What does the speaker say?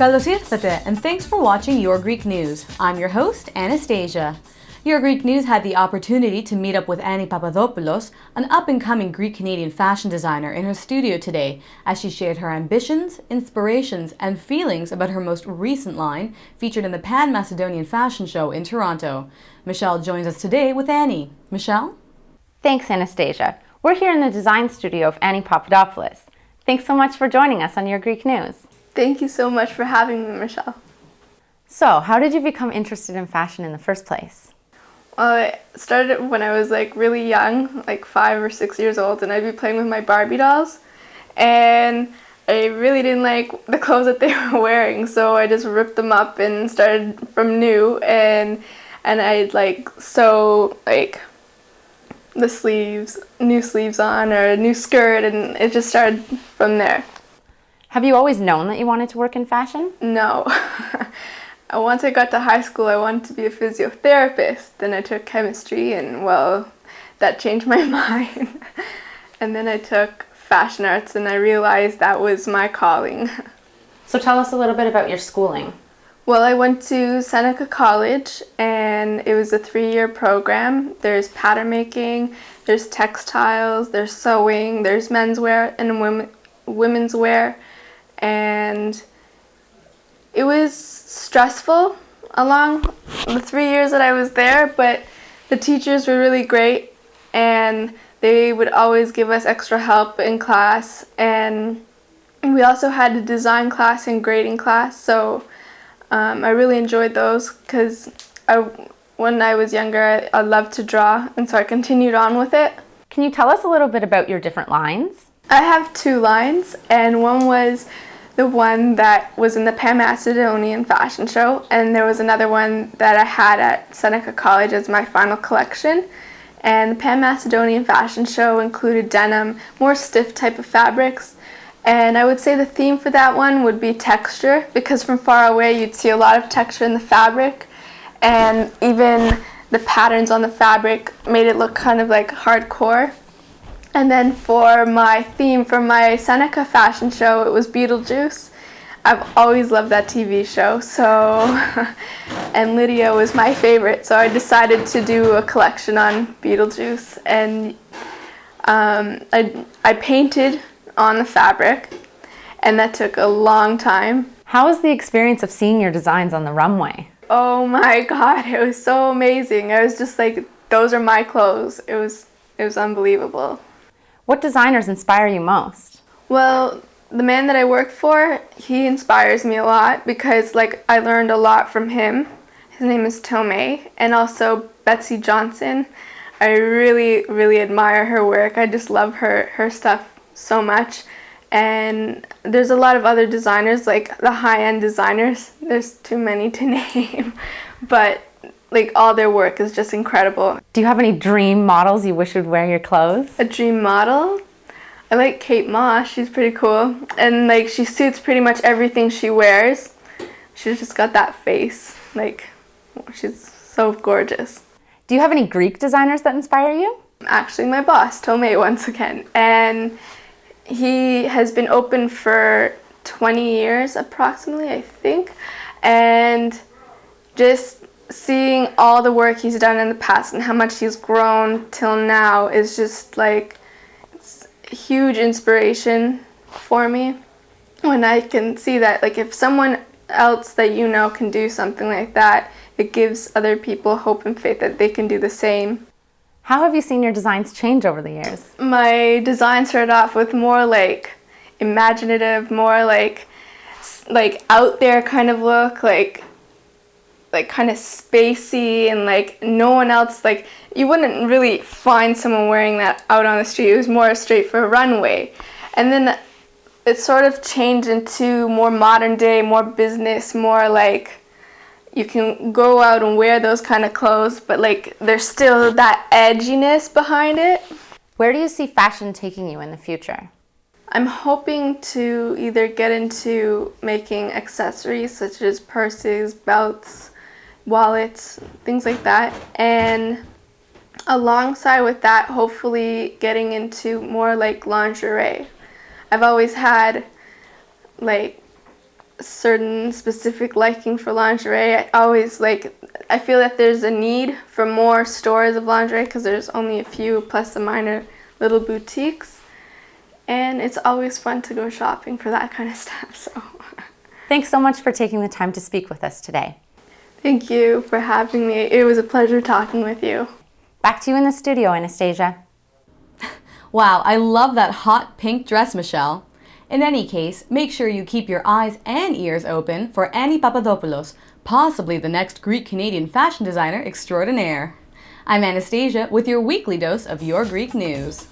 Καλώς ήρθατε, and thanks for watching Your Greek News. I'm your host, Anastasia. Your Greek News had the opportunity to meet up with Annie Papadopoulos, an up-and-coming Greek-Canadian fashion designer, in her studio today as she shared her ambitions, inspirations, and feelings about her most recent line featured in the Pan-Macedonian Fashion Show in Toronto. Michelle joins us today with Annie. Michelle? Thanks, Anastasia. We're here in the design studio of Annie Papadopoulos. Thanks so much for joining us on Your Greek News. Thank you so much for having me, Michelle. So, how did you become interested in fashion in the first place? Well, I started when I was really young, 5 or 6 years old, and I'd be playing with my Barbie dolls, and I really didn't like the clothes that they were wearing, so I just ripped them up and started from new, and I'd sew the sleeves, new sleeves on, or a new skirt, and it just started from there. Have you always known that you wanted to work in fashion? No. Once I got to high school, I wanted to be a physiotherapist. Then I took chemistry, and that changed my mind. And then I took fashion arts, and I realized that was my calling. So tell us a little bit about your schooling. Well, I went to Seneca College, and it was a 3-year program. There's pattern making, there's textiles, there's sewing, there's menswear and women's wear. And it was stressful along the 3 years that I was there, but the teachers were really great, and they would always give us extra help in class, and we also had a design class and grading class, so I really enjoyed those because when I was younger I loved to draw, and so I continued on with it. Can you tell us a little bit about your different lines? I have 2 lines, and one was the one that was in the Pan-Macedonian Fashion Show, and there was another one that I had at Seneca College as my final collection. And the Pan-Macedonian Fashion Show included denim, more stiff type of fabrics, and I would say the theme for that one would be texture, because from far away you'd see a lot of texture in the fabric, and even the patterns on the fabric made it look kind of like hardcore. And then for my theme for my Seneca fashion show, it was Beetlejuice. I've always loved that TV show, and Lydia was my favorite, so I decided to do a collection on Beetlejuice, and I painted on the fabric, and that took a long time. How was the experience of seeing your designs on the runway? Oh my God, it was so amazing. I was just like, those are my clothes. It was unbelievable. What designers inspire you most? Well, the man that I work for, he inspires me a lot because I learned a lot from him. His name is Tomei, and also Betsy Johnson. I really, really admire her work. I just love her stuff so much. And there's a lot of other designers, the high-end designers. There's too many to name, but all their work is just incredible. Do you have any dream models you wish would wear your clothes? A dream model? I like Kate Moss. She's pretty cool. And she suits pretty much everything she wears. She's just got that face. She's so gorgeous. Do you have any Greek designers that inspire you? Actually, my boss, Tomei, once again. And he has been open for 20 years approximately, I think. And just seeing all the work he's done in the past and how much he's grown till now is just it's huge inspiration for me when I can see that if someone else that can do something like that, it gives other people hope and faith that they can do the same. How have you seen your designs change over the years? My design started off with more imaginative, more out there kind of look, kind of spacey, and no one else, you wouldn't really find someone wearing that out on the street. It was more straight for a runway. And then it sort of changed into more modern day, more business, more you can go out and wear those kind of clothes, but there's still that edginess behind it. Where do you see fashion taking you in the future? I'm hoping to either get into making accessories such as purses, belts, wallets, things like that, and alongside with that, hopefully getting into more lingerie. I've always had certain specific liking for lingerie. I feel that there's a need for more stores of lingerie because there's only a few plus the minor little boutiques. And it's always fun to go shopping for that kind of stuff. So Thanks so much for taking the time to speak with us today. thank you for having me. It was a pleasure talking with you. Back to you in the studio, Anastasia. Wow, I love that hot pink dress, Michelle. In any case, make sure you keep your eyes and ears open for Annie Papadopoulos, possibly the next Greek-Canadian fashion designer extraordinaire. I'm Anastasia with your weekly dose of Your Greek News.